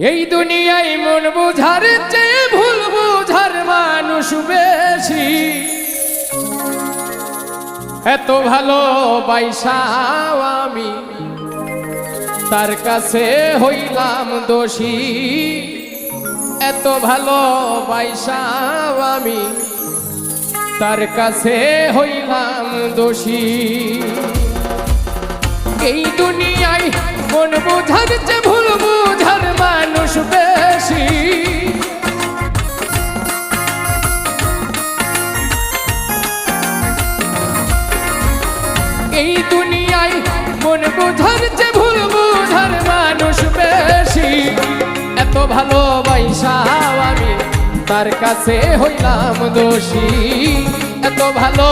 এই দুনিয়ায় মন বুঝার চেয়ে ভুল বুঝার মানুষ বেশি। এত ভালোবাসাও আমি তার কাছে হইলাম দোষী। এত ভালোবাসাও আমি তার কাছে হইলাম দোষী। এই দুনিয়ায় মন বুঝার চেয়ে ভুল বুঝার মানুষ বেশি। এই দুনিয়ায় মন বুঝার চেয়ে ভুল বুঝার মানুষ বেশি। এত ভালোবাসাও আমি তার কাছে হইলাম দোষী। এত ভালো